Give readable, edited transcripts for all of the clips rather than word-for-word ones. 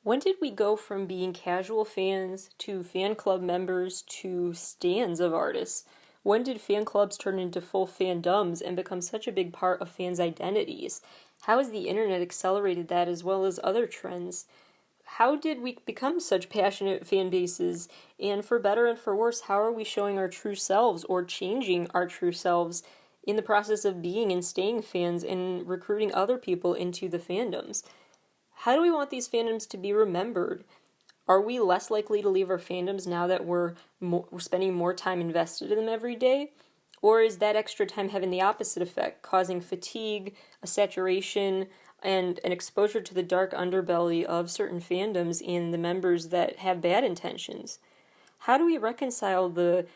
When did we go from being casual fans to fan club members to stans of artists? When did fan clubs turn into full fandoms and become such a big part of fans' identities? How has the internet accelerated that as well as other trends? How did we become such passionate fan bases? And for better and for worse, how are we showing our true selves or changing our true selves in the process of being and staying fans and recruiting other people into the fandoms? How do we want these fandoms to be remembered? Are we less likely to leave our fandoms now that we're spending more time invested in them every day? Or is that extra time having the opposite effect, causing fatigue, a saturation, and an exposure to the dark underbelly of certain fandoms and the members that have bad intentions? How do we reconcile the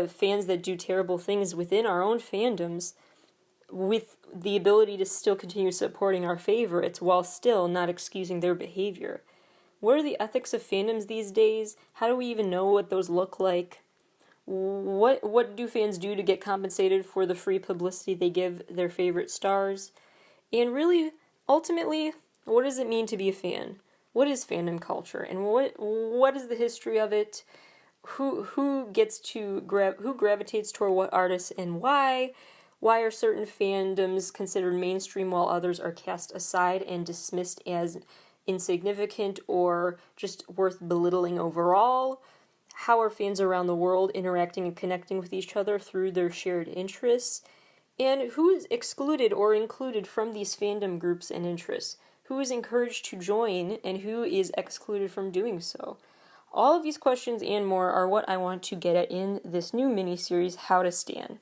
fans that do terrible things within our own fandoms with the ability to still continue supporting our favorites while still not excusing their behavior? What are the ethics of fandoms these days? How do we even know what those look like? What do fans do to get compensated for the free publicity they give their favorite stars? And really, ultimately, what does it mean to be a fan? What is fandom culture, and what is the history of it? Who gravitates toward what artists and why? Why are certain fandoms considered mainstream while others are cast aside and dismissed as insignificant or just worth belittling overall? How are fans around the world interacting and connecting with each other through their shared interests? And who is excluded or included from these fandom groups and interests? Who is encouraged to join and who is excluded from doing so? All of these questions and more are what I want to get at in this new mini-series, How to Stan.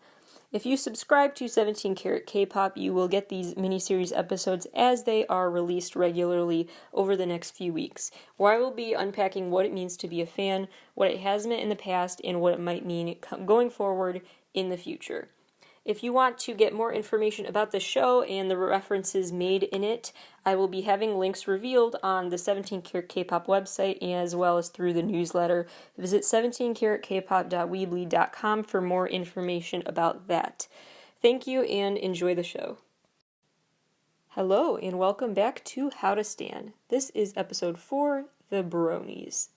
If you subscribe to 17 Karat K-Pop, you will get these mini-series episodes as they are released regularly over the next few weeks, where I will be unpacking what it means to be a fan, what it has meant in the past, and what it might mean going forward in the future. If you want to get more information about the show and the references made in it, I will be having links revealed on the 17 Karat K-Pop website as well as through the newsletter. Visit 17karatkpop.weebly.com for more information about that. Thank you and enjoy the show. Hello and welcome back to How to Stan. This is episode 4, The Bronies.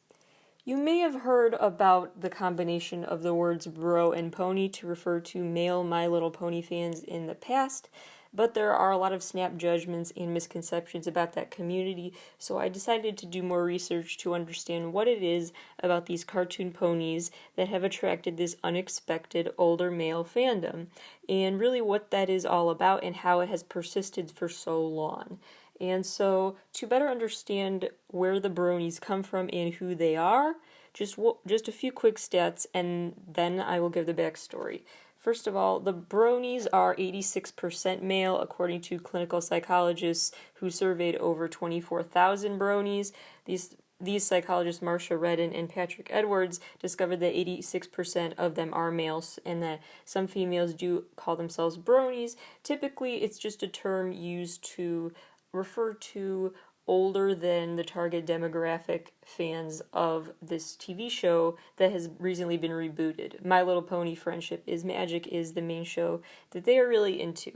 You may have heard about the combination of the words bro and pony to refer to male My Little Pony fans in the past, but there are a lot of snap judgments and misconceptions about that community, so I decided to do more research to understand what it is about these cartoon ponies that have attracted this unexpected older male fandom, and really what that is all about and how it has persisted for so long. And so, to better understand where the Bronies come from and who they are, just a few quick stats, and then I will give the backstory. First of all, the Bronies are 86% male, according to clinical psychologists who surveyed over 24,000 Bronies. These psychologists, Marcia Redden and Patrick Edwards, discovered that 86% of them are males and that some females do call themselves Bronies. Typically, it's just a term used to refer to older than the target demographic fans of this TV show that has recently been rebooted. My Little Pony Friendship is Magic is the main show that they are really into.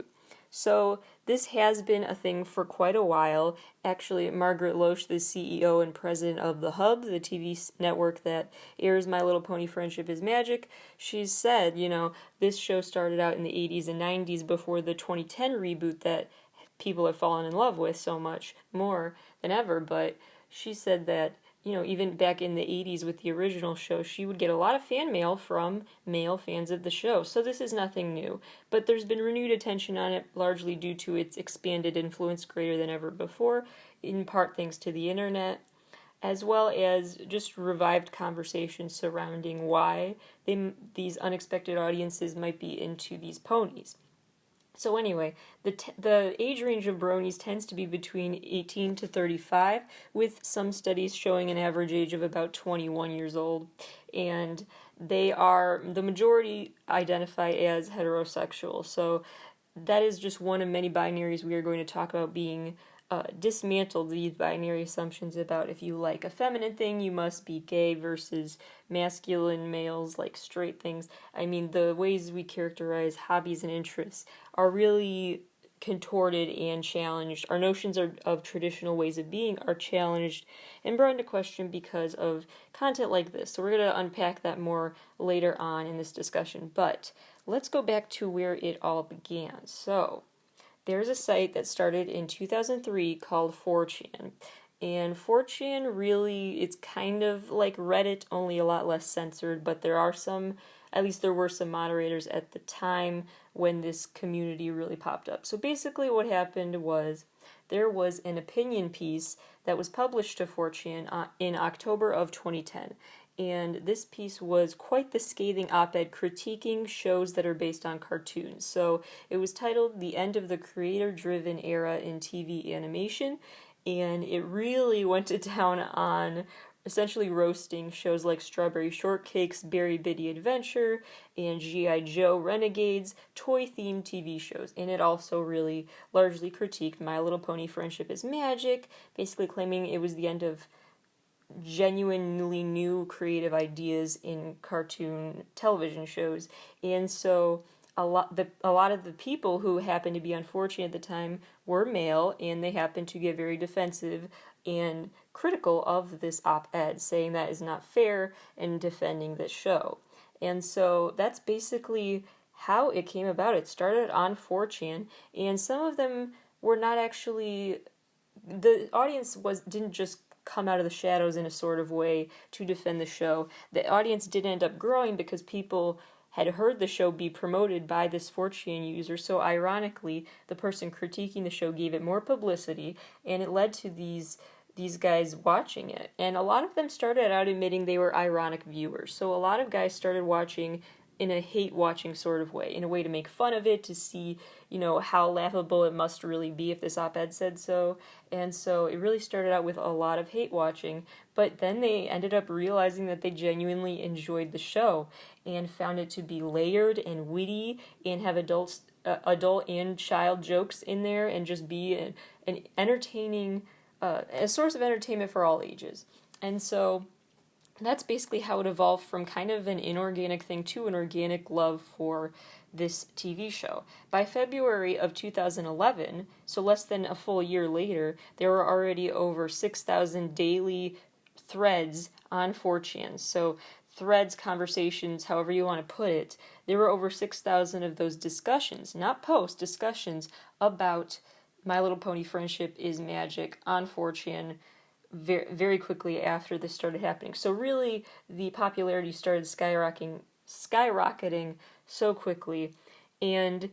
So this has been a thing for quite a while. Actually, Margaret Loesch, the CEO and president of The Hub, the TV network that airs My Little Pony Friendship is Magic, she's said, this show started out in the 80s and 90s before the 2010 reboot that people have fallen in love with so much more than ever, but she said that, even back in the 80s with the original show, she would get a lot of fan mail from male fans of the show, so this is nothing new. But there's been renewed attention on it, largely due to its expanded influence greater than ever before, in part thanks to the internet, as well as just revived conversations surrounding why these unexpected audiences might be into these ponies. So anyway, the age range of Bronies tends to be between 18 to 35, with some studies showing an average age of about 21 years old. And the majority identify as heterosexual. So that is just one of many binaries we are going to talk about being dismantled, these binary assumptions about if you like a feminine thing, you must be gay versus masculine males like straight things. I mean, the ways we characterize hobbies and interests are really contorted and challenged. Our notions of traditional ways of being are challenged and brought into question because of content like this. So we're going to unpack that more later on in this discussion. But let's go back to where it all began. So there's a site that started in 2003 called 4chan. And 4chan really, it's kind of like Reddit, only a lot less censored, but there are some, at least there were some moderators at the time when this community really popped up. So basically what happened was there was an opinion piece that was published to 4chan in October of 2010. And this piece was quite the scathing op-ed critiquing shows that are based on cartoons. So it was titled "The End of the Creator-Driven Era in TV Animation," and it really went to town on essentially roasting shows like Strawberry Shortcake's Berry Bitty Adventure and G.I. Joe Renegades, toy-themed TV shows. And it also really largely critiqued My Little Pony Friendship is Magic, basically claiming it was the end of genuinely new creative ideas in cartoon television shows. And so a lot of the people who happened to be on 4chan at the time were male, and they happened to get very defensive and critical of this op-ed, saying that is not fair and defending this show. And so that's basically how it came about. It started on 4chan, and some of them were not actually, the audience didn't just come out of the shadows in a sort of way to defend the show. The audience did end up growing because people had heard the show be promoted by this 4chan user, so ironically, the person critiquing the show gave it more publicity, and it led to these guys watching it. And a lot of them started out admitting they were ironic viewers. So a lot of guys started watching in a hate-watching sort of way, in a way to make fun of it, to see, how laughable it must really be if this op-ed said so. And so it really started out with a lot of hate-watching, but then they ended up realizing that they genuinely enjoyed the show and found it to be layered and witty and have adult and child jokes in there and just be an entertaining, a source of entertainment for all ages. And so that's basically how it evolved from kind of an inorganic thing to an organic love for this TV show. By February of 2011, so less than a full year later, there were already over 6,000 daily threads on 4chan. So threads, conversations, however you want to put it, there were over 6,000 of those discussions, not posts, discussions about My Little Pony Friendship is Magic on 4chan very, very quickly after this started happening. So really, the popularity started skyrocketing so quickly, and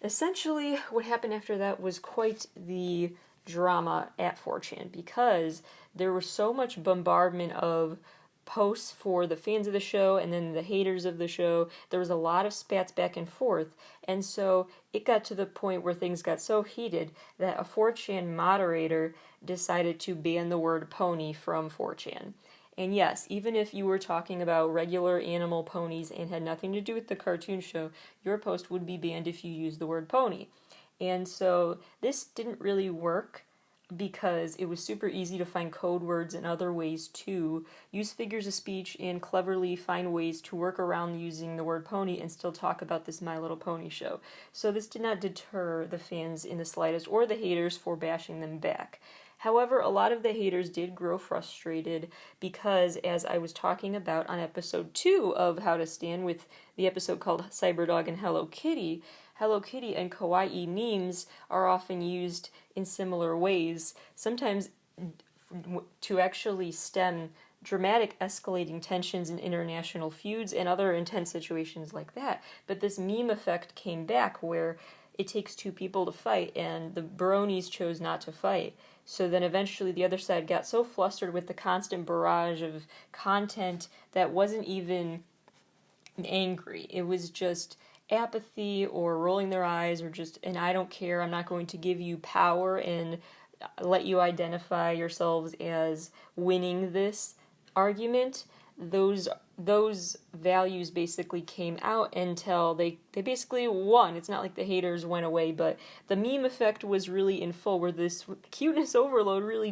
essentially what happened after that was quite the drama at 4chan, because there was so much bombardment of posts for the fans of the show and then the haters of the show. There was a lot of spats back and forth, and so it got to the point where things got so heated that a 4chan moderator decided to ban the word pony from 4chan. And yes, even if you were talking about regular animal ponies and had nothing to do with the cartoon show, your post would be banned if you used the word pony. And so this didn't really work, because it was super easy to find code words and other ways to use figures of speech and cleverly find ways to work around using the word pony and still talk about this My Little Pony show. So this did not deter the fans in the slightest, or the haters for bashing them back. However, a lot of the haters did grow frustrated because, as I was talking about on episode 2 of How to Stand, with the episode called Cyberdog and Hello Kitty and kawaii memes are often used in similar ways, sometimes to actually stem dramatic escalating tensions in international feuds and other intense situations like that. But this meme effect came back where it takes two people to fight, and the Bronies chose not to fight. So then eventually the other side got so flustered with the constant barrage of content that wasn't even angry. It was just apathy or rolling their eyes or just, and I don't care, I'm not going to give you power and let you identify yourselves as winning this argument. Those values basically came out until they basically won. It's not like the haters went away, but the meme effect was really in full, where this cuteness overload really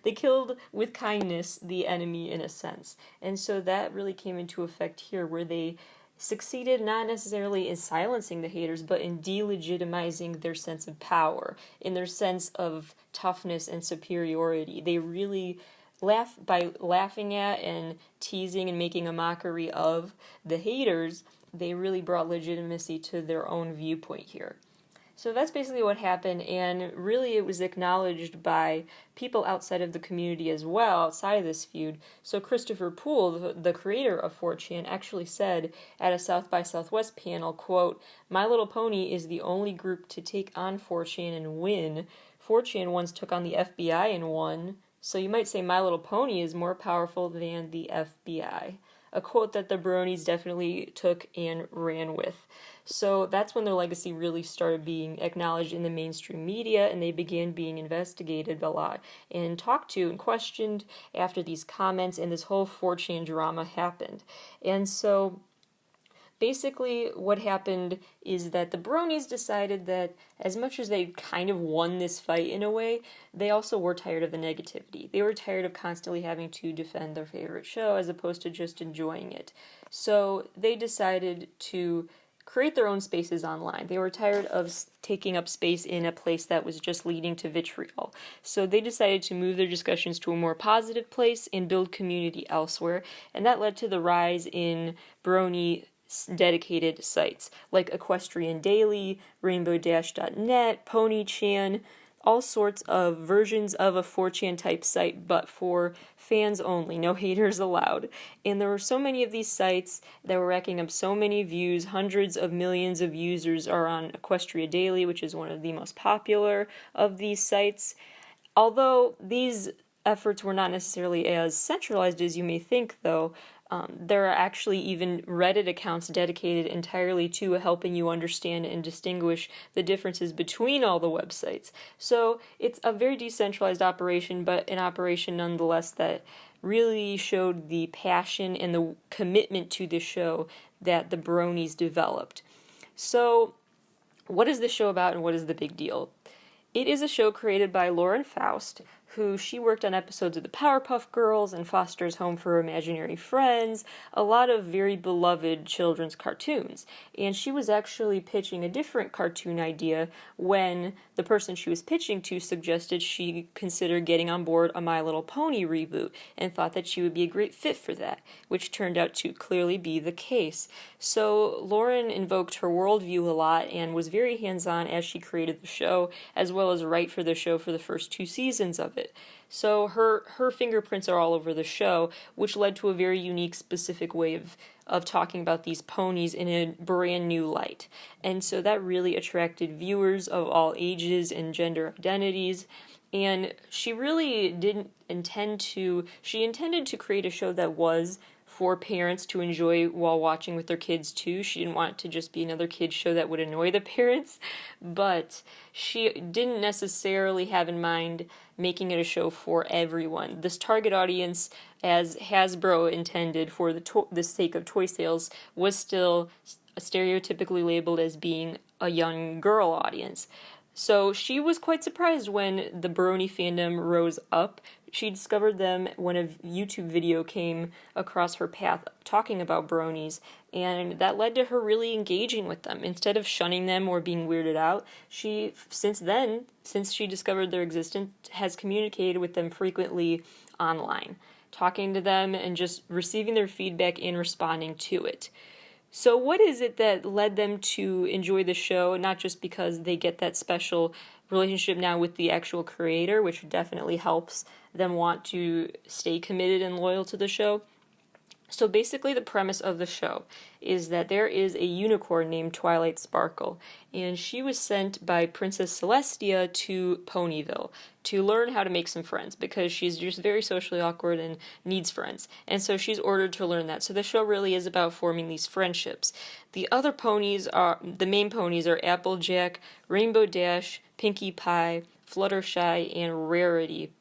they killed with kindness the enemy in a sense. And so that really came into effect here, where they succeeded not necessarily in silencing the haters, but in delegitimizing their sense of power, in their sense of toughness and superiority. They really by laughing at and teasing and making a mockery of the haters, they really brought legitimacy to their own viewpoint here. So that's basically what happened, and really it was acknowledged by people outside of the community as well, outside of this feud. So Christopher Poole, the creator of 4chan, actually said at a South by Southwest panel, quote, "My Little Pony is the only group to take on 4chan and win. 4chan once took on the FBI and won. So you might say My Little Pony is more powerful than the FBI." A quote that the Bronies definitely took and ran with. So that's when their legacy really started being acknowledged in the mainstream media, and they began being investigated a lot and talked to and questioned after these comments, and this whole 4chan drama happened. And so basically what happened is that the Bronies decided that as much as they kind of won this fight in a way, they also were tired of the negativity. They were tired of constantly having to defend their favorite show as opposed to just enjoying it. So they decided to create their own spaces online. They were tired of taking up space in a place that was just leading to vitriol. So they decided to move their discussions to a more positive place and build community elsewhere, and that led to the rise in Brony dedicated sites like Equestrian Daily, Rainbow-net, PonyChan, all sorts of versions of a 4chan type site, but for fans only, no haters allowed. And there were so many of these sites that were racking up so many views. Hundreds of millions of users are on Equestria Daily, which is one of the most popular of these sites. Although these efforts were not necessarily as centralized as you may think, though, there are actually even Reddit accounts dedicated entirely to helping you understand and distinguish the differences between all the websites. So it's a very decentralized operation, but an operation nonetheless that really showed the passion and the commitment to the show that the Bronies developed. So what is this show about, and what is the big deal? It is a show created by Lauren Faust, who she worked on episodes of the Powerpuff Girls and Foster's Home for Imaginary Friends, a lot of very beloved children's cartoons. And she was actually pitching a different cartoon idea when the person she was pitching to suggested she consider getting on board a My Little Pony reboot and thought that she would be a great fit for that, which turned out to clearly be the case. So Lauren invoked her worldview a lot and was very hands-on as she created the show, as well as write for the show for the first 2 seasons of it. So her fingerprints are all over the show, which led to a very unique, specific way of talking about these ponies in a brand new light. And so that really attracted viewers of all ages and gender identities. And she really she intended to create a show that was for parents to enjoy while watching with their kids too. She didn't want it to just be another kid's show that would annoy the parents, but she didn't necessarily have in mind making it a show for everyone. This target audience, as Hasbro intended for the sake of toy sales, was still stereotypically labeled as being a young girl audience. So she was quite surprised when the Brony fandom rose up. She discovered them when a YouTube video came across her path talking about Bronies, and that led to her really engaging with them. Instead of shunning them or being weirded out, she, since she discovered their existence, has communicated with them frequently online, talking to them and just receiving their feedback and responding to it. So what is it that led them to enjoy the show, not just because they get that special relationship now with the actual creator, which definitely helps them want to stay committed and loyal to the show? So basically the premise of the show is that there is a unicorn named Twilight Sparkle, and she was sent by Princess Celestia to Ponyville to learn how to make some friends, because she's just very socially awkward and needs friends. And so she's ordered to learn that. So the show really is about forming these friendships. The main ponies are Applejack, Rainbow Dash, Pinkie Pie, Fluttershy, and Rarity.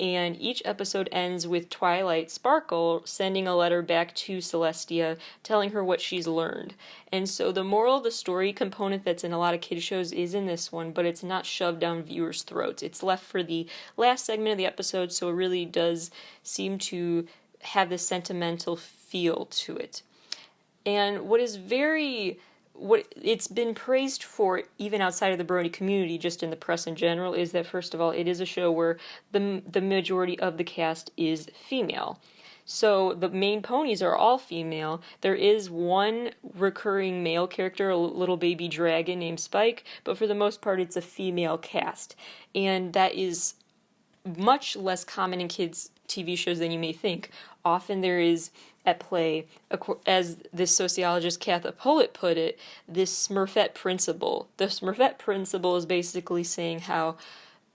And each episode ends with Twilight Sparkle sending a letter back to Celestia telling her what she's learned. And so the moral of the story component that's in a lot of kids shows is in this one, but it's not shoved down viewers' throats. It's left for the last segment of the episode, so it really does seem to have this sentimental feel to it. And what it's been praised for, even outside of the Brony community, just in the press in general, is that, first of all, it is a show where the majority of the cast is female. So the main ponies are all female. There is one recurring male character, a little baby dragon named Spike, but for the most part it's a female cast. And that is much less common in kids' TV shows than you may think. Often there is at play, as this sociologist Katha Pollitt put it, this Smurfette principle. The Smurfette principle is basically saying how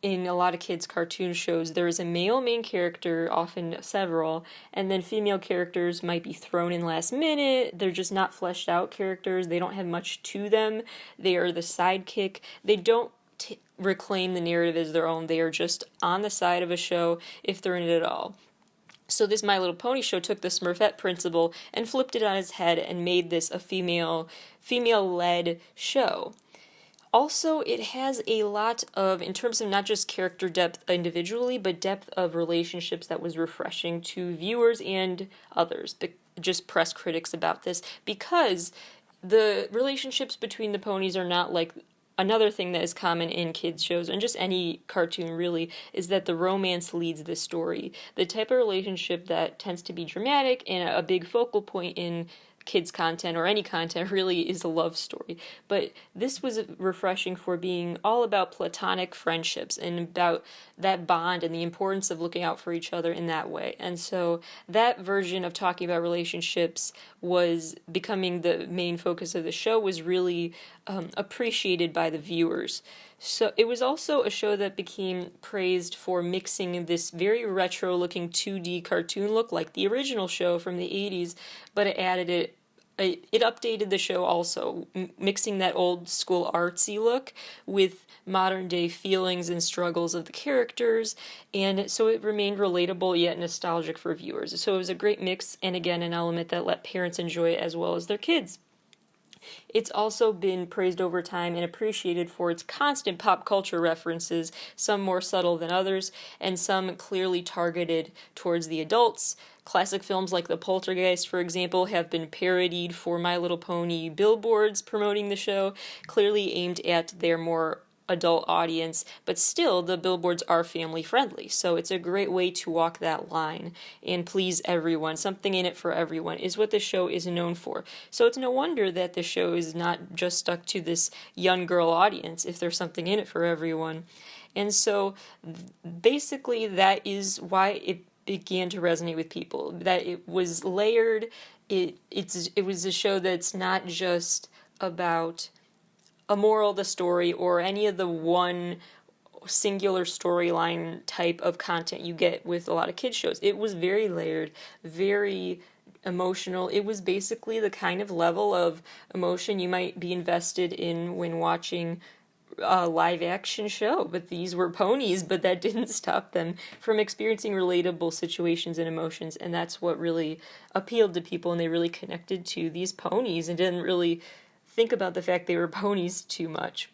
in a lot of kids' cartoon shows, there is a male main character, often several, and then female characters might be thrown in last minute. They're just not fleshed out characters. They don't have much to them. They are the sidekick. They don't reclaim the narrative as their own. They are just on the side of a show if they're in it at all. So this My Little Pony show took the Smurfette principle and flipped it on its head and made this a female-led show. Also, it has a lot of, in terms of not just character depth individually, but depth of relationships that was refreshing to viewers and others, just press critics about this, because the relationships between the ponies are not like another thing that is common in kids' shows, and just any cartoon really, is that the romance leads the story. The type of relationship that tends to be dramatic and a big focal point in kids content or any content really is a love story, but this was refreshing for being all about platonic friendships and about that bond and the importance of looking out for each other in that way. And so that version of talking about relationships was becoming the main focus of the show, was really appreciated by the viewers. So it was also a show that became praised for mixing this very retro looking 2D cartoon look like the original show from the 80s, but it updated the show also, mixing that old school artsy look with modern day feelings and struggles of the characters, and so it remained relatable yet nostalgic for viewers. So it was a great mix, and again, an element that let parents enjoy it as well as their kids. It's also been praised over time and appreciated for its constant pop culture references, some more subtle than others, and some clearly targeted towards the adults. Classic films like The Poltergeist, for example, have been parodied for My Little Pony billboards promoting the show, clearly aimed at their more adult audience, but still the billboards are family friendly, so it's a great way to walk that line and please everyone. Something in it for everyone is what the show is known for. So it's no wonder that the show is not just stuck to this young girl audience if there's something in it for everyone. And so basically that is why it began to resonate with people, that it was layered. It was a show that's not just about a moral of the story or any of the one singular storyline type of content you get with a lot of kids shows. It was very layered, very emotional. It was basically the kind of level of emotion you might be invested in when watching a live action show, but these were ponies, but that didn't stop them from experiencing relatable situations and emotions, and that's what really appealed to people, and they really connected to these ponies and didn't really think about the fact they were ponies too much.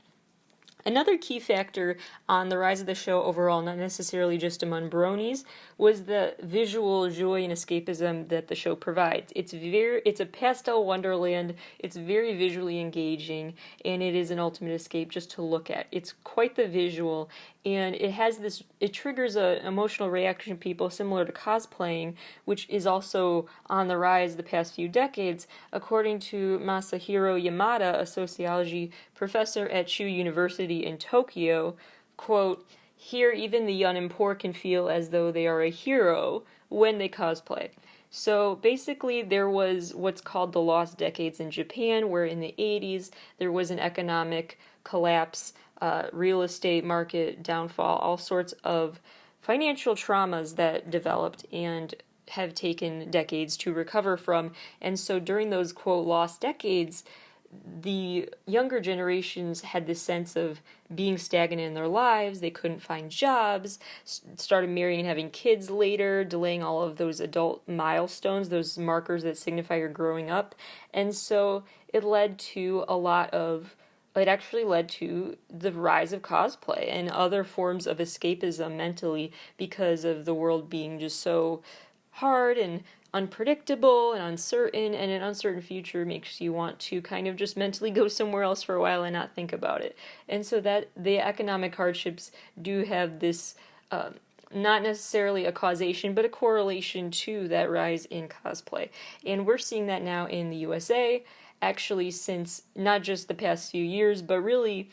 Another key factor on the rise of the show overall, not necessarily just among Bronies, was the visual joy and escapism that the show provides. It's a pastel wonderland, it's very visually engaging, and it is an ultimate escape just to look at. It's quite the visual, and it triggers an emotional reaction in people similar to cosplaying, which is also on the rise the past few decades, according to Masahiro Yamada, a sociology professor at Chuo University in Tokyo. Quote, "Here even the young and poor can feel as though they are a hero when they cosplay." So basically there was what's called the lost decades in Japan, where in the 80s there was an economic collapse, real estate market downfall, all sorts of financial traumas that developed and have taken decades to recover from. And so during those, quote, lost decades, the younger generations had this sense of being stagnant in their lives. They couldn't find jobs, started marrying and having kids later, delaying all of those adult milestones, those markers that signify you're growing up. And so it actually led to the rise of cosplay and other forms of escapism mentally, because of the world being just so hard and unpredictable and uncertain, and an uncertain future makes you want to kind of just mentally go somewhere else for a while and not think about it. And so that the economic hardships do have this not necessarily a causation, but a correlation to that rise in cosplay. And we're seeing that now in the USA, actually, since not just the past few years, but really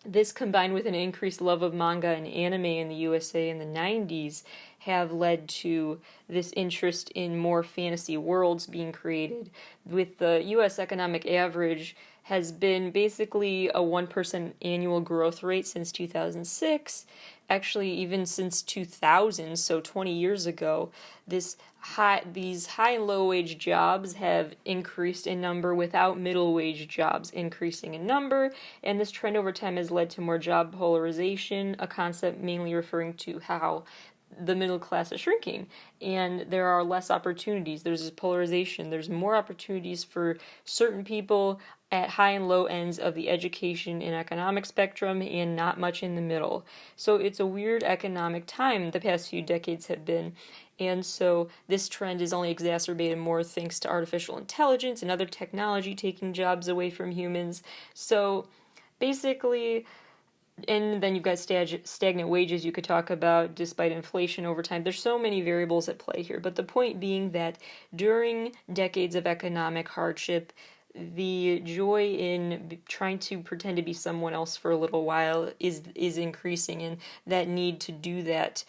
this combined with an increased love of manga and anime in the USA in the 90s have led to this interest in more fantasy worlds being created, with the US economic average has been basically a 1% annual growth rate since 2006. Actually, even since 2000, so 20 years ago, these high and low wage jobs have increased in number without middle wage jobs increasing in number, and this trend over time has led to more job polarization, a concept mainly referring to how the middle class is shrinking and there are less opportunities. There's this polarization. There's more opportunities for certain people at high and low ends of the education and economic spectrum and not much in the middle. So it's a weird economic time the past few decades have been. And so this trend is only exacerbated more thanks to artificial intelligence and other technology taking jobs away from humans. So basically, and then you've got stagnant wages you could talk about despite inflation over time. There's so many variables at play here. But the point being that during decades of economic hardship, the joy in trying to pretend to be someone else for a little while is increasing, and that need to do that.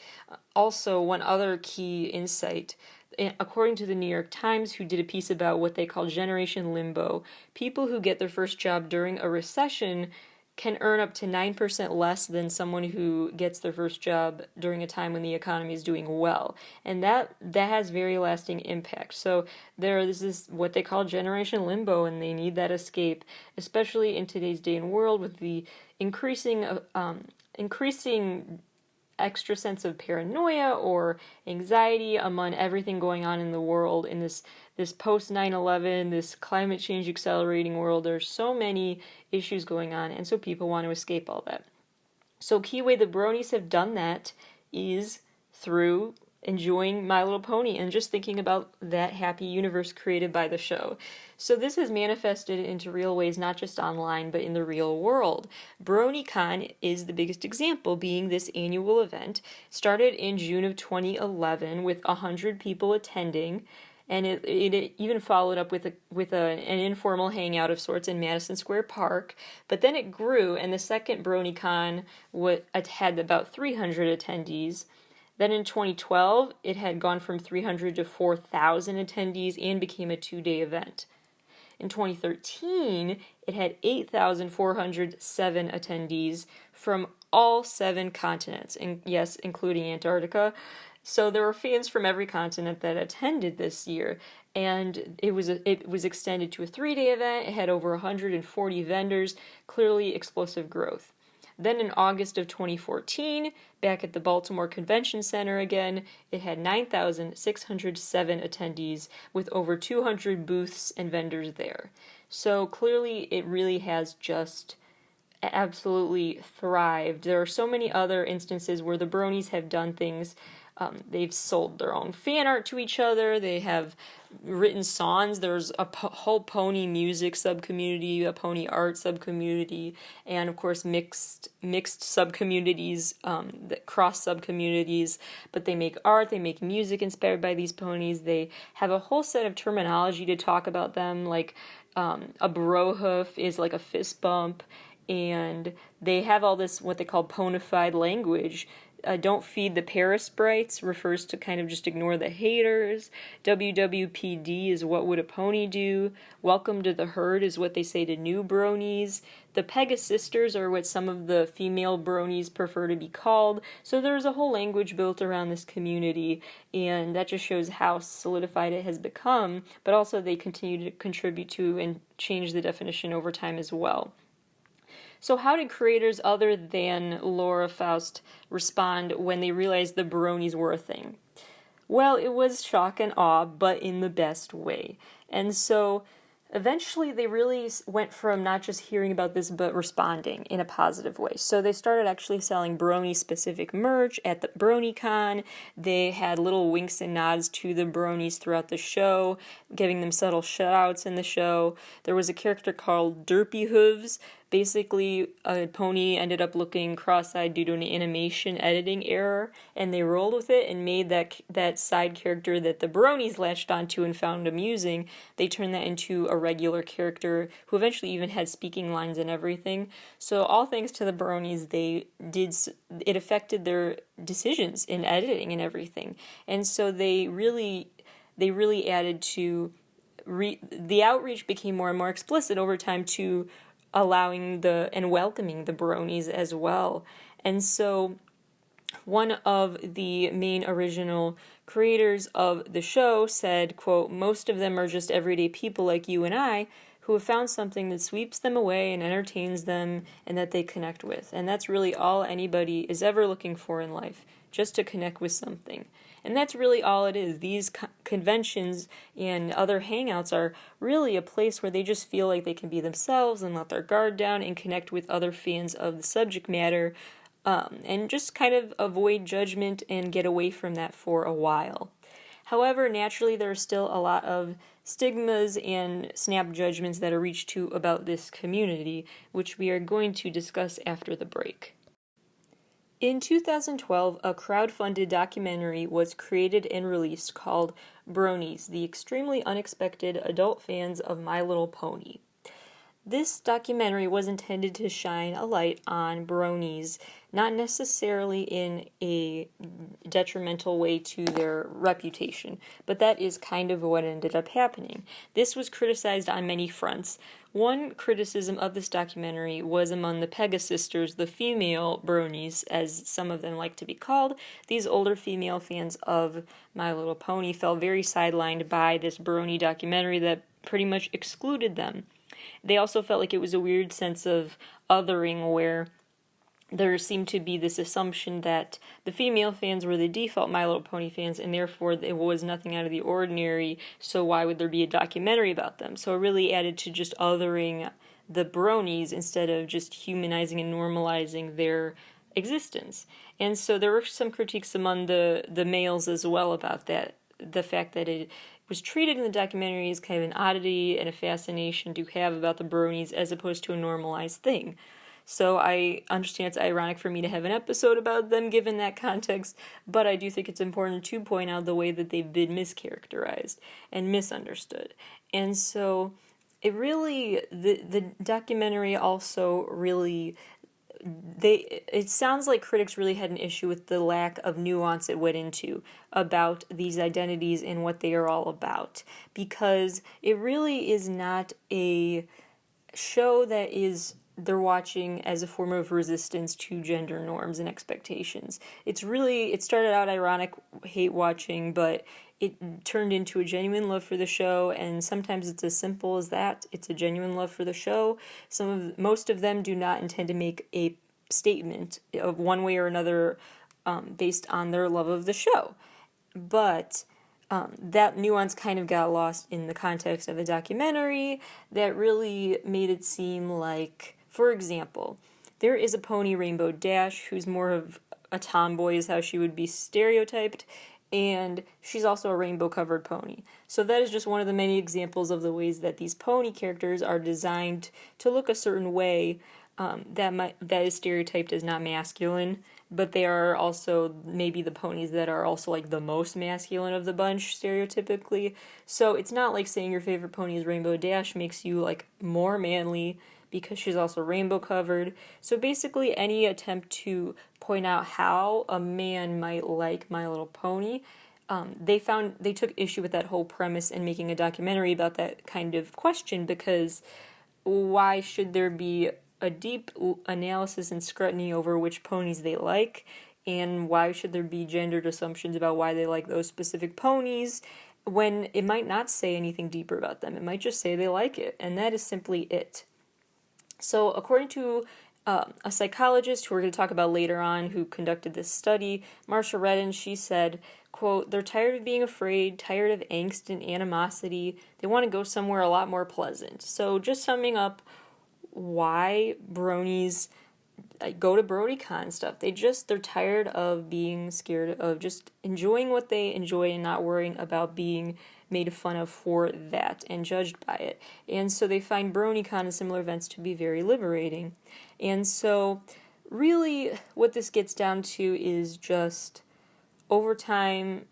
Also, one other key insight, according to the New York Times, who did a piece about what they call generation limbo, people who get their first job during a recession can earn up to 9% less than someone who gets their first job during a time when the economy is doing well. And that has very lasting impact. So this is what they call generation limbo, and they need that escape, especially in today's day and world with the increasing extra sense of paranoia or anxiety among everything going on in the world in this post 9/11, this climate change accelerating world. There's so many issues going on, and so people want to escape all that. So key way the Bronies have done that is through enjoying My Little Pony and just thinking about that happy universe created by the show. So this has manifested into real ways, not just online, but in the real world. BronyCon is the biggest example, being this annual event. Started in June of 2011 with 100 people attending, and it even followed up with an informal hangout of sorts in Madison Square Park. But then it grew, and the second BronyCon had about 300 attendees. Then in 2012, it had gone from 300 to 4,000 attendees and became a 2-day event. In 2013, it had 8,407 attendees from all 7 continents, and yes, including Antarctica. So there were fans from every continent that attended this year, and it was extended to a 3-day event. It had over 140 vendors, clearly explosive growth. Then in August of 2014, back at the Baltimore Convention Center again, it had 9,607 attendees with over 200 booths and vendors there. So clearly it really has just absolutely thrived. There are so many other instances where the Bronies have done things. They've sold their own fan art to each other. They have written songs. There's a whole pony music sub-community, a pony art sub-community, and of course mixed sub-communities, cross sub-communities. But they make art, they make music inspired by these ponies. They have a whole set of terminology to talk about them, like a bro hoof is like a fist bump, and they have all this what they call ponified language. Don't feed the parasprites refers to kind of just ignore the haters. WWPD is what would a pony do. Welcome to the herd is what they say to new bronies. The Pegasisters are what some of the female bronies prefer to be called. So there's a whole language built around this community, and that just shows how solidified it has become, but also they continue to contribute to and change the definition over time as well. So how did creators other than Laura Faust respond when they realized the Bronies were a thing? Well, it was shock and awe, but in the best way. And so eventually they really went from not just hearing about this but responding in a positive way. So they started actually selling Brony specific merch at the BronyCon. They had little winks and nods to the Bronies throughout the show, giving them subtle shout-outs in the show. There was a character called Derpy Hooves. Basically, a pony ended up looking cross-eyed due to an animation editing error, and they rolled with it and made that side character that the Bronies latched onto and found amusing. They turned that into a regular character who eventually even had speaking lines and everything. So all thanks to the Bronies, it affected their decisions in editing and everything. And so they really added to the outreach became more and more explicit over time to allowing and welcoming the Bronies as well. And so one of the main original creators of the show said, quote, "Most of them are just everyday people like you and I who have found something that sweeps them away and entertains them and that they connect with. And that's really all anybody is ever looking for in life, just to connect with something." And that's really all it is. These conventions and other hangouts are really a place where they just feel like they can be themselves and let their guard down and connect with other fans of the subject matter, and just kind of avoid judgment and get away from that for a while. However, naturally, there are still a lot of stigmas and snap judgments that are reached to about this community, which we are going to discuss after the break. In 2012, a crowd-funded documentary was created and released called Bronies, the extremely unexpected adult fans of My Little Pony. This documentary was intended to shine a light on Bronies, not necessarily in a detrimental way to their reputation, but that is kind of what ended up happening. This was criticized on many fronts. One criticism of this documentary was among the Pegasisters, the female Bronies, as some of them like to be called. These older female fans of My Little Pony felt very sidelined by this Brony documentary that pretty much excluded them. They also felt like it was a weird sense of othering where there seemed to be this assumption that the female fans were the default My Little Pony fans, and therefore it was nothing out of the ordinary, so why would there be a documentary about them? So it really added to just othering the Bronies instead of just humanizing and normalizing their existence. And so there were some critiques among the males as well about that, the fact that it was treated in the documentary as kind of an oddity and a fascination to have about the Bronies as opposed to a normalized thing. So I understand it's ironic for me to have an episode about them given that context, but I do think it's important to point out the way that they've been mischaracterized and misunderstood. And so it really, the documentary also really, it sounds like critics really had an issue with the lack of nuance it went into about these identities and what they are all about, because it really is not a show that they're watching as a form of resistance to gender norms and expectations. It started out ironic hate watching, but it turned into a genuine love for the show, and sometimes it's as simple as that. It's a genuine love for the show. Most of them do not intend to make a statement of one way or another based on their love of the show. But that nuance kind of got lost in the context of the documentary that really made it seem like, for example, there is a pony, Rainbow Dash, who's more of a tomboy is how she would be stereotyped, and she's also a rainbow-covered pony. So that is just one of the many examples of the ways that these pony characters are designed to look a certain way that is stereotyped as not masculine, but they are also maybe the ponies that are also like the most masculine of the bunch stereotypically. So it's not like saying your favorite pony is Rainbow Dash makes you like more manly because she's also rainbow covered. So basically any attempt to point out how a man might like My Little Pony, they took issue with that whole premise and making a documentary about that kind of question, because why should there be a deep analysis and scrutiny over which ponies they like, and why should there be gendered assumptions about why they like those specific ponies when it might not say anything deeper about them. It might just say they like it, and that is simply it. So according to a psychologist who we're going to talk about later on who conducted this study, Marsha Redden, she said, quote, "They're tired of being afraid, tired of angst and animosity. They want to go somewhere a lot more pleasant." So just summing up why bronies go to BronyCon and stuff. They're tired of being scared of just enjoying what they enjoy and not worrying about being made fun of for that and judged by it. And so they find BronyCon and similar events to be very liberating. And so really what this gets down to is just over time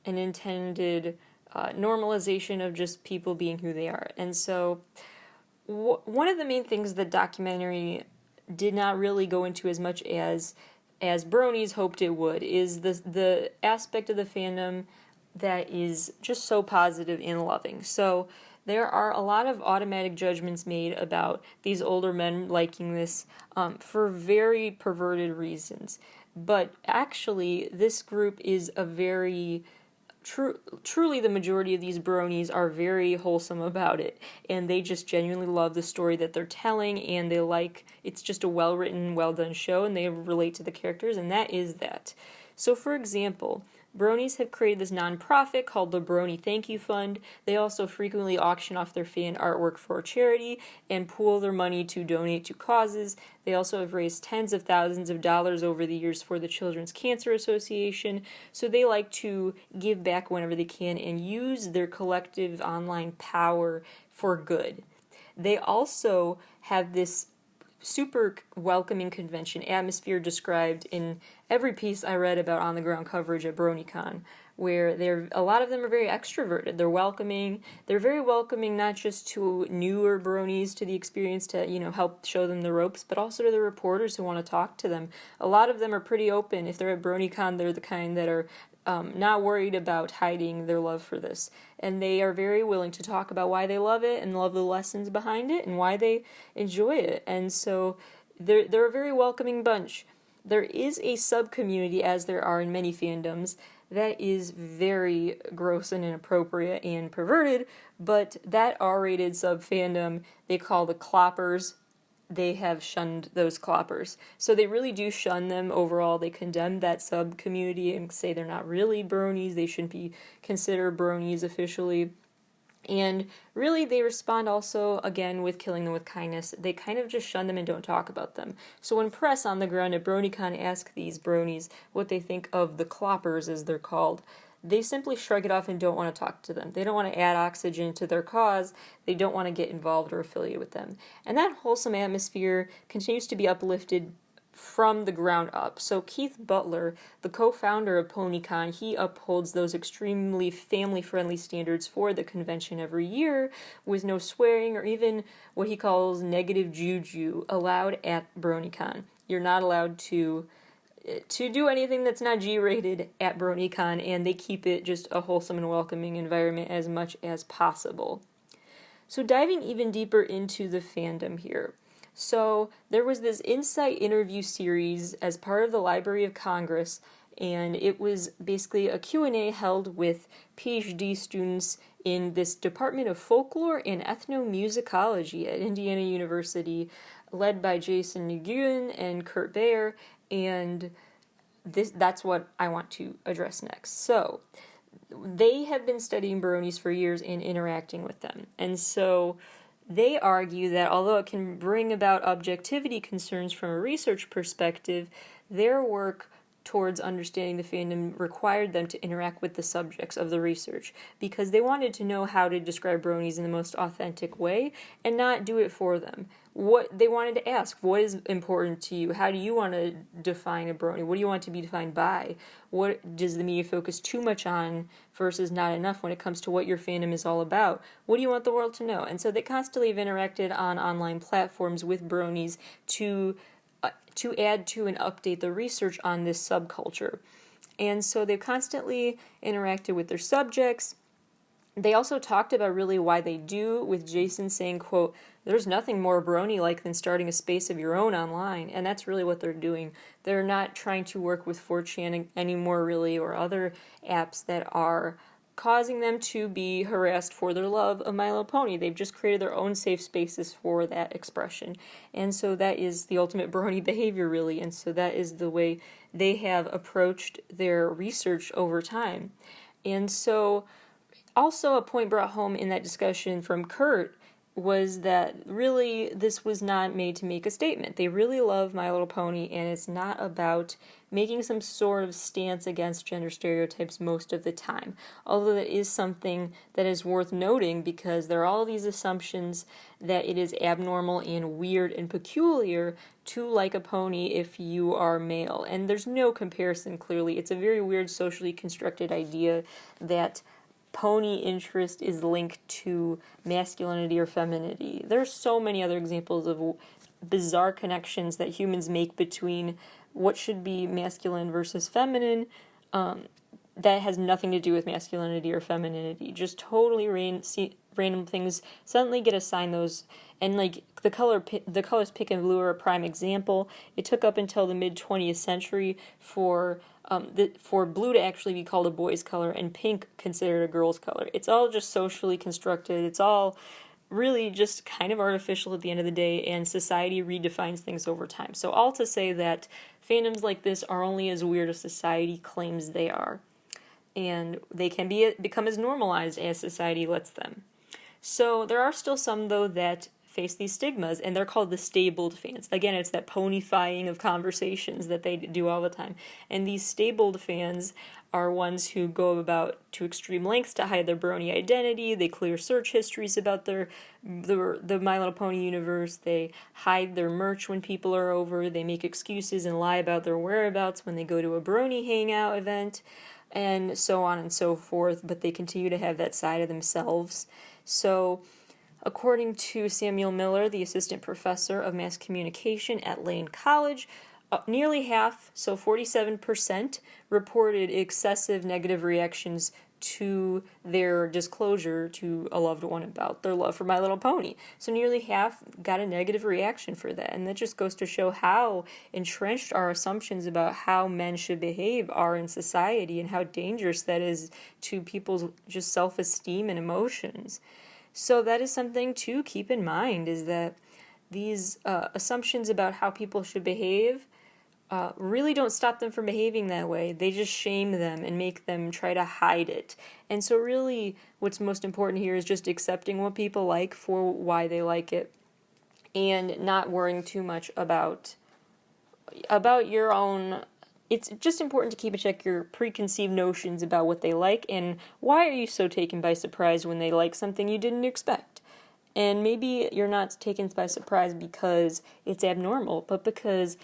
an intended normalization of just people being who they are. And so one of the main things the documentary did not really go into as much as Bronies hoped it would is the aspect of the fandom that is just so positive and loving. So there are a lot of automatic judgments made about these older men liking this for very perverted reasons. But actually, this group is a very truly the majority of these bronies are very wholesome about it, and they just genuinely love the story that they're telling, and they like it's just a well-written, well-done show, and they relate to the characters, and that is that. So for example, bronies have created this nonprofit called the Brony Thank You Fund. They also frequently auction off their fan artwork for charity and pool their money to donate to causes. They also have raised tens of thousands of dollars over the years for the Children's Cancer Association. So they like to give back whenever they can and use their collective online power for good. They also have this super welcoming convention atmosphere described in every piece I read about on-the-ground coverage at BronyCon, where a lot of them are very extroverted. They're welcoming. They're very welcoming not just to newer bronies to the experience to, help show them the ropes, but also to the reporters who want to talk to them. A lot of them are pretty open. If they're at BronyCon, they're the kind that are not worried about hiding their love for this. And they are very willing to talk about why they love it and love the lessons behind it and why they enjoy it. And so they're a very welcoming bunch. There is a sub-community, as there are in many fandoms, that is very gross and inappropriate and perverted, but that R-rated sub-fandom they call the cloppers. They have shunned those cloppers. So they really do shun them overall. They condemn that sub-community and say they're not really bronies. They shouldn't be considered bronies officially. And really they respond also, again, with killing them with kindness. They kind of just shun them and don't talk about them. So when press on the ground at BronyCon ask these bronies what they think of the cloppers, as they're called, they simply shrug it off and don't want to talk to them. They don't want to add oxygen to their cause. They don't want to get involved or affiliate with them. And that wholesome atmosphere continues to be uplifted from the ground up. So Keith Butler, the co-founder of PonyCon, he upholds those extremely family-friendly standards for the convention every year, with no swearing or even what he calls negative juju allowed at BronyCon. You're not allowed to do anything that's not G-rated at BronyCon, and they keep it just a wholesome and welcoming environment as much as possible. So diving even deeper into the fandom here. So there was this Insight interview series as part of the Library of Congress, and it was basically a Q&A held with PhD students in this Department of Folklore and Ethnomusicology at Indiana University, led by Jason Nguyen and Kurt Baer, and that's what I want to address next. So they have been studying bronies for years and interacting with them, and so they argue that although it can bring about objectivity concerns from a research perspective, their work towards understanding the fandom required them to interact with the subjects of the research, because they wanted to know how to describe bronies in the most authentic way and not do it for them. What they wanted to ask, what is important to you? How do you want to define a brony? What do you want to be defined by? What does the media focus too much on versus not enough when it comes to what your fandom is all about? What do you want the world to know? And so they constantly have interacted on online platforms with bronies to add to and update the research on this subculture. And so they've constantly interacted with their subjects. They also talked about really why they do, with Jason saying, quote, "There's nothing more brony-like than starting a space of your own online," and that's really what they're doing. They're not trying to work with 4chan anymore, really, or other apps that are causing them to be harassed for their love of My Little Pony. They've just created their own safe spaces for that expression. And so that is the ultimate brony behavior, really. And so that is the way they have approached their research over time. And so also a point brought home in that discussion from Kurt was that really this was not made to make a statement. They really love My Little Pony, and it's not about making some sort of stance against gender stereotypes most of the time. Although that is something that is worth noting, because there are all these assumptions that it is abnormal and weird and peculiar to like a pony if you are male. And there's no comparison, clearly. It's a very weird socially constructed idea that pony interest is linked to masculinity or femininity. There's so many other examples of bizarre connections that humans make between what should be masculine versus feminine that has nothing to do with masculinity or femininity. Just totally random things suddenly get assigned those. And like the colors pink and blue are a prime example. It took up until the mid-20th century for blue to actually be called a boy's color and pink considered a girl's color. It's all just socially constructed. It's all really just kind of artificial at the end of the day, and society redefines things over time. So all to say that fandoms like this are only as weird as society claims they are. And they can become as normalized as society lets them. So there are still some, though, that face these stigmas, and they're called the stabled fans. Again, it's that ponyfying of conversations that they do all the time. And these stabled fans are ones who go about to extreme lengths to hide their brony identity. They clear search histories about the My Little Pony universe. They hide their merch when people are over. They make excuses and lie about their whereabouts when they go to a brony hangout event, and so on and so forth. But they continue to have that side of themselves. So according to Samuel Miller, the assistant professor of mass communication at Lane College, nearly half, so 47%, reported excessive negative reactions to their disclosure to a loved one about their love for My Little Pony. So nearly half got a negative reaction for that, and that just goes to show how entrenched our assumptions about how men should behave are in society, and how dangerous that is to people's just self-esteem and emotions. So that is something to keep in mind, is that these assumptions about how people should behave really don't stop them from behaving that way. They just shame them and make them try to hide it. And so really what's most important here is just accepting what people like for why they like it, and not worrying too much about your own. It's just important to keep in check your preconceived notions about what they like, and why are you so taken by surprise when they like something you didn't expect. And maybe you're not taken by surprise because it's abnormal, but because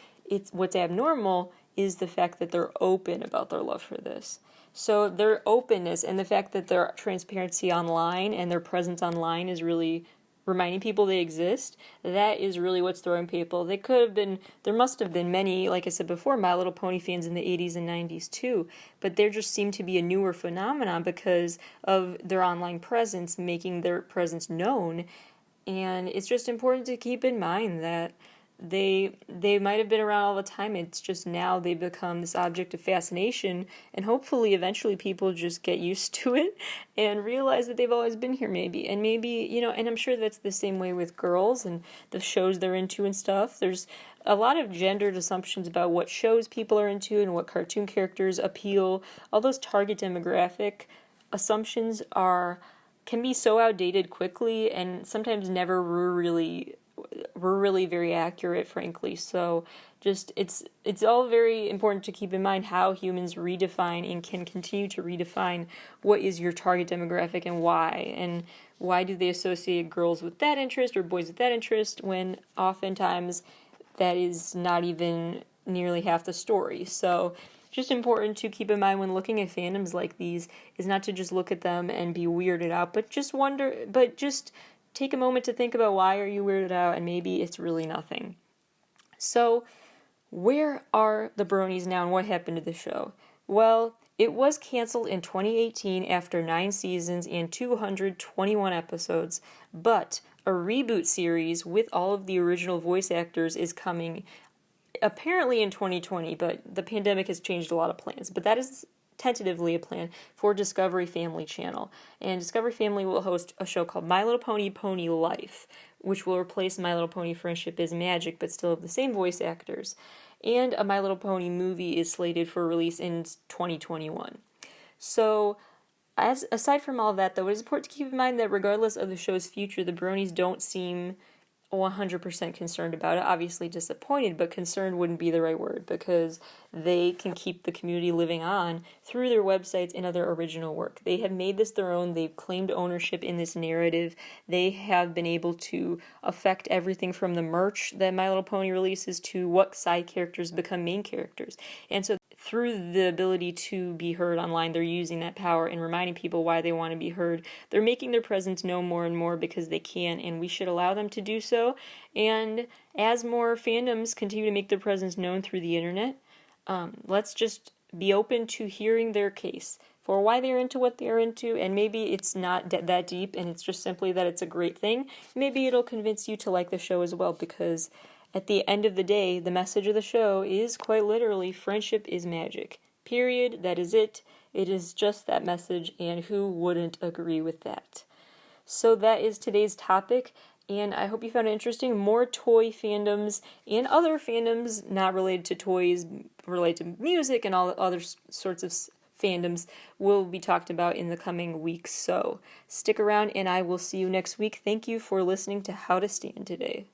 what's abnormal is the fact that they're open about their love for this. So their openness and the fact that their transparency online and their presence online is really reminding people they exist, that is really what's throwing people. There must have been many, like I said before, My Little Pony fans in the 80s and 90s too, but there just seemed to be a newer phenomenon because of their online presence, making their presence known. And it's just important to keep in mind that they might have been around all the time. It's just now they become this object of fascination, and hopefully eventually people just get used to it and realize that they've always been here maybe. And maybe, and I'm sure that's the same way with girls and the shows they're into and stuff. There's a lot of gendered assumptions about what shows people are into and what cartoon characters appeal. All those target demographic assumptions can be so outdated quickly, and sometimes never were really very accurate, frankly. So just it's all very important to keep in mind how humans redefine and can continue to redefine what is your target demographic and why do they associate girls with that interest or boys with that interest, when oftentimes that is not even nearly half the story. So just important to keep in mind when looking at fandoms like these is not to just look at them and be weirded out, but just take a moment to think about why are you weirded out, and maybe it's really nothing. So, where are the Bronies now, and what happened to the show? Well, it was canceled in 2018 after 9 seasons and 221 episodes, but a reboot series with all of the original voice actors is coming apparently in 2020, but the pandemic has changed a lot of plans. But that is tentatively a plan for Discovery Family Channel. And Discovery Family will host a show called My Little Pony Pony Life, which will replace My Little Pony Friendship is Magic, but still have the same voice actors. And a My Little Pony movie is slated for release in 2021. So, aside from all that, though, it is important to keep in mind that regardless of the show's future, the Bronies don't seem 100% concerned about it. Obviously disappointed, but concerned wouldn't be the right word, because they can keep the community living on through their websites and other original work. They have made this their own. They've claimed ownership in this narrative. They have been able to affect everything from the merch that My Little Pony releases to what side characters become main characters. And so through the ability to be heard online, they're using that power and reminding people why they want to be heard. They're making their presence known more and more because they can, and we should allow them to do so. And as more fandoms continue to make their presence known through the internet, let's just be open to hearing their case for why they're into what they're into, and maybe it's not that deep, and it's just simply that it's a great thing. Maybe it'll convince you to like the show as well, because at the end of the day, the message of the show is quite literally, friendship is magic. Period. That is it. It is just that message, and who wouldn't agree with that? So that is today's topic, and I hope you found it interesting. More toy fandoms and other fandoms not related to toys, related to music and all other sorts of fandoms will be talked about in the coming weeks. So stick around, and I will see you next week. Thank you for listening to How to Stand today.